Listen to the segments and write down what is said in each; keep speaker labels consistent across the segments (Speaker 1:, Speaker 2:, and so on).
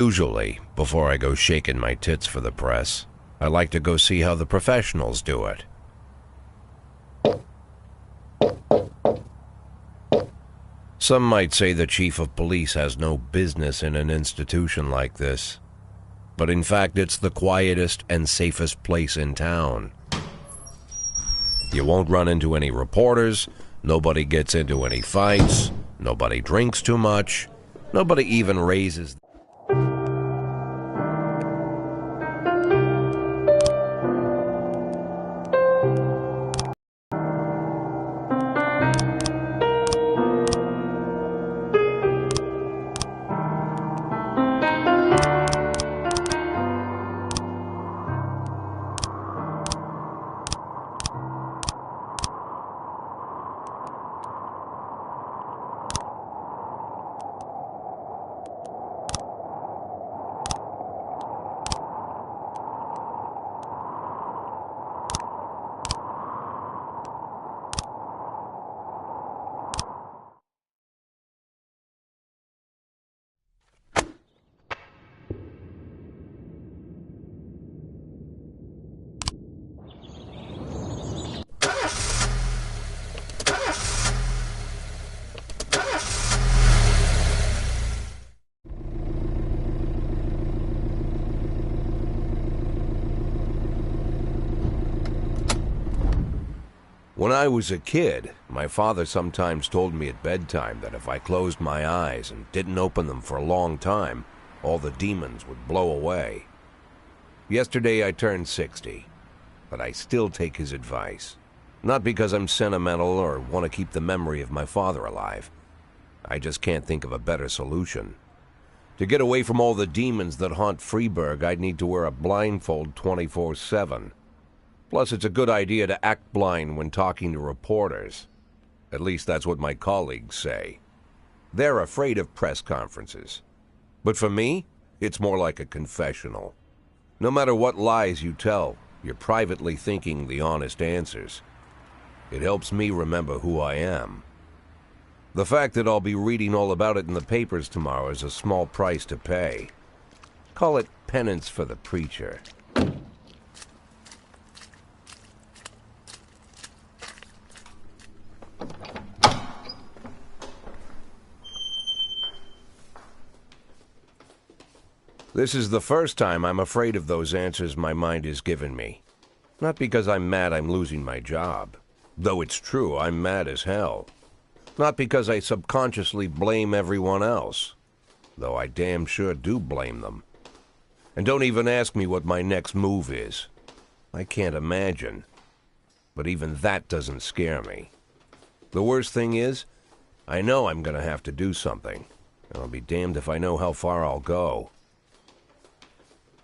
Speaker 1: Usually, before I go shaking my tits for the press, I like to go see how the professionals do it. Some might say the chief of police has no business in an institution like this, but in fact it's the quietest and safest place in town. You won't run into any reporters, nobody gets into any fights, nobody drinks too much, nobody even raises. When I was a kid, my father sometimes told me at bedtime that if I closed my eyes and didn't open them for a long time, all the demons would blow away. Yesterday I turned 60, but I still take his advice. Not because I'm sentimental or want to keep the memory of my father alive. I just can't think of a better solution. To get away from all the demons that haunt Freeburg, I'd need to wear a blindfold 24/7. Plus, it's a good idea to act blind when talking to reporters. At least that's what my colleagues say. They're afraid of press conferences. But for me, it's more like a confessional. No matter what lies you tell, you're privately thinking the honest answers. It helps me remember who I am. The fact that I'll be reading all about it in the papers tomorrow is a small price to pay. Call it penance for the preacher. This is the first time I'm afraid of those answers my mind has given me. Not because I'm mad I'm losing my job. Though it's true, I'm mad as hell. Not because I subconsciously blame everyone else. Though I damn sure do blame them. And don't even ask me what my next move is. I can't imagine. But even that doesn't scare me. The worst thing is, I know I'm gonna have to do something. And I'll be damned if I know how far I'll go.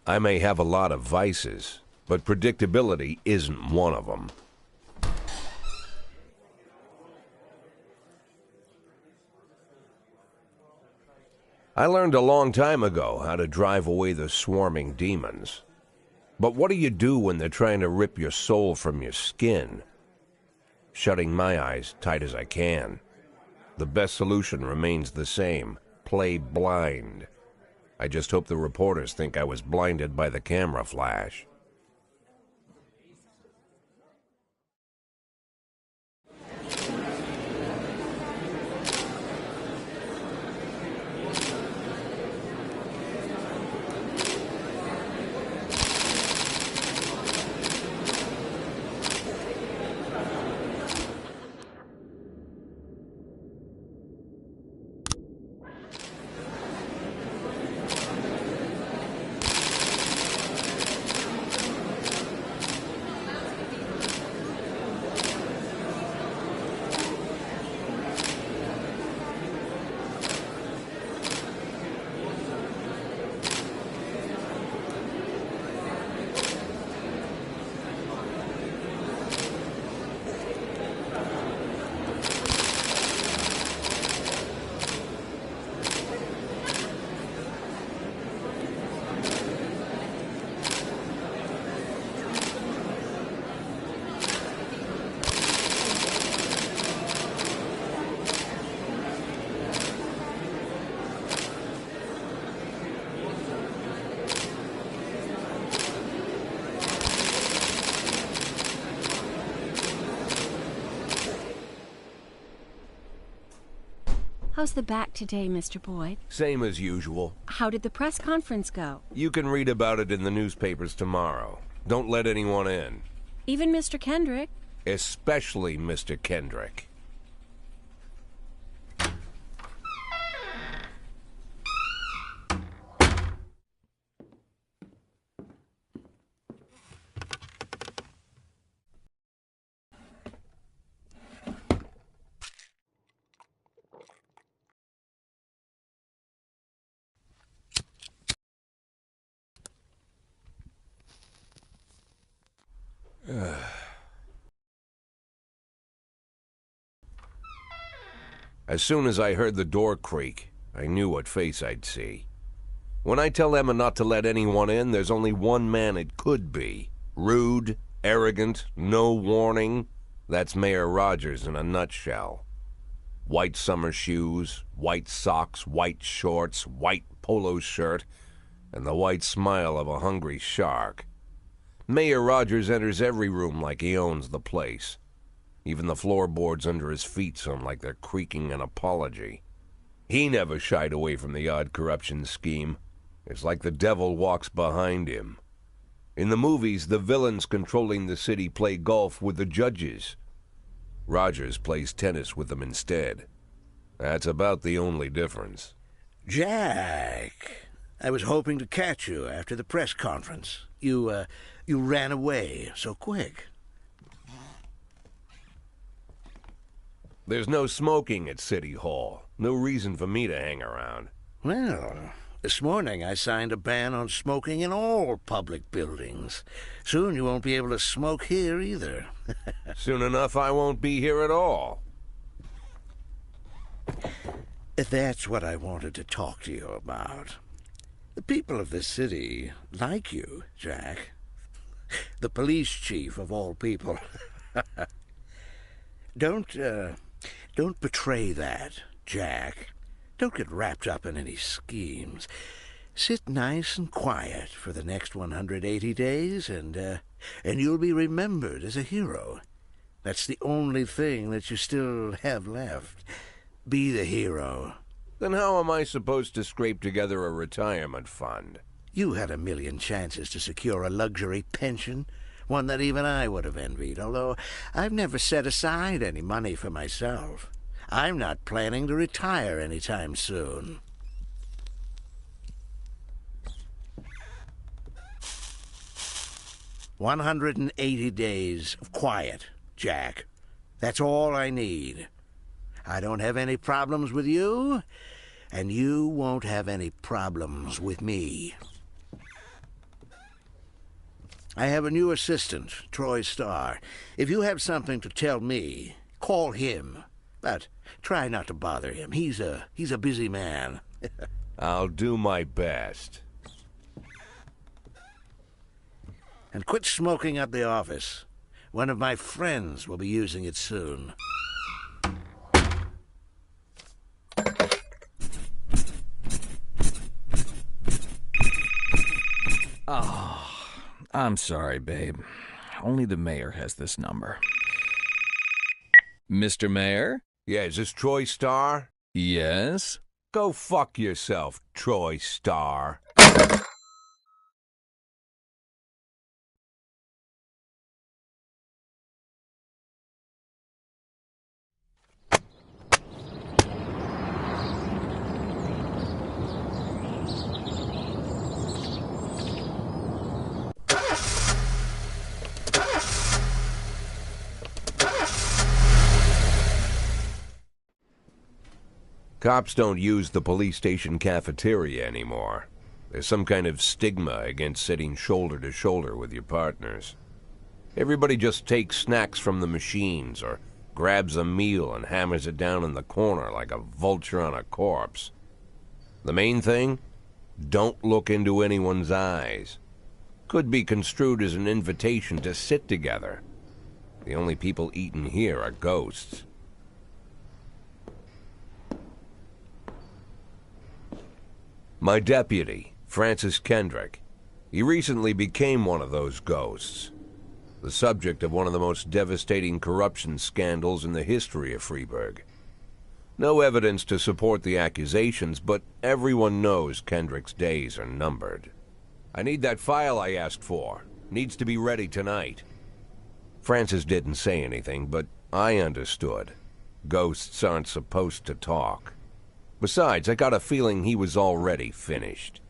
Speaker 1: I may have a lot of vices, but predictability isn't one of them. I learned a long time ago how to drive away the swarming demons. But what do you do when they're trying to rip your soul from your skin? Shutting my eyes tight as I can. The best solution remains the same: play blind. I just hope the reporters think I was blinded by the camera flash.
Speaker 2: How's the back today, Mr. Boyd?
Speaker 1: Same as usual.
Speaker 2: How did the press conference go?
Speaker 1: You can read about it in the newspapers tomorrow. Don't let anyone in.
Speaker 2: Even Mr. Kendrick?
Speaker 1: Especially Mr. Kendrick. As soon as I heard the door creak, I knew what face I'd see. When I tell Emma not to let anyone in, there's only one man it could be. Rude, arrogant, no warning. That's Mayor Rogers in a nutshell. White summer shoes, white socks, white shorts, white polo shirt, and the white smile of a hungry shark. Mayor Rogers enters every room like he owns the place. Even the floorboards under his feet sound like they're creaking an apology. He never shied away from the odd corruption scheme. It's like the devil walks behind him. In the movies, the villains controlling the city play golf with the judges. Rogers plays tennis with them instead. That's about the only difference.
Speaker 3: Jack, I was hoping to catch you after the press conference. You ran away so quick.
Speaker 1: There's no smoking at City Hall. No reason for me to hang around.
Speaker 3: Well, this morning I signed a ban on smoking in all public buildings. Soon you won't be able to smoke here either.
Speaker 1: Soon enough I won't be here at all.
Speaker 3: That's what I wanted to talk to you about. The people of this city like you, Jack. The police chief of all people. Don't betray that, Jack. Don't get wrapped up in any schemes. Sit nice and quiet for the next 180 days, and you'll be remembered as a hero. That's the only thing that you still have left. Be the hero.
Speaker 1: Then how am I supposed to scrape together a retirement fund?
Speaker 3: You had a million chances to secure a luxury pension, one that even I would have envied, although I've never set aside any money for myself. I'm not planning to retire anytime soon. "180 days of quiet, Jack. That's all I need. I don't have any problems with you, and you won't have any problems with me. I have a new assistant, Troy Starr. If you have something to tell me, call him. But try not to bother him. He's a busy man."
Speaker 1: I'll do my best.
Speaker 3: "And quit smoking up the office. One of my friends will be using it soon."
Speaker 4: Oh, I'm sorry, babe. Only the mayor has this number. Mr. Mayor?
Speaker 1: Yeah, is this Troy Starr?
Speaker 4: Yes?
Speaker 1: Go fuck yourself, Troy Starr. Cops don't use the police station cafeteria anymore. There's some kind of stigma against sitting shoulder to shoulder with your partners. Everybody just takes snacks from the machines or grabs a meal and hammers it down in the corner like a vulture on a corpse. The main thing? Don't look into anyone's eyes. Could be construed as an invitation to sit together. The only people eating here are ghosts. My deputy, Francis Kendrick. He recently became one of those ghosts. The subject of one of the most devastating corruption scandals in the history of Freeburg. No evidence to support the accusations, but everyone knows Kendrick's days are numbered. I need that file I asked for. Needs to be ready tonight. Francis didn't say anything, but I understood. Ghosts aren't supposed to talk. Besides, I got a feeling he was already finished.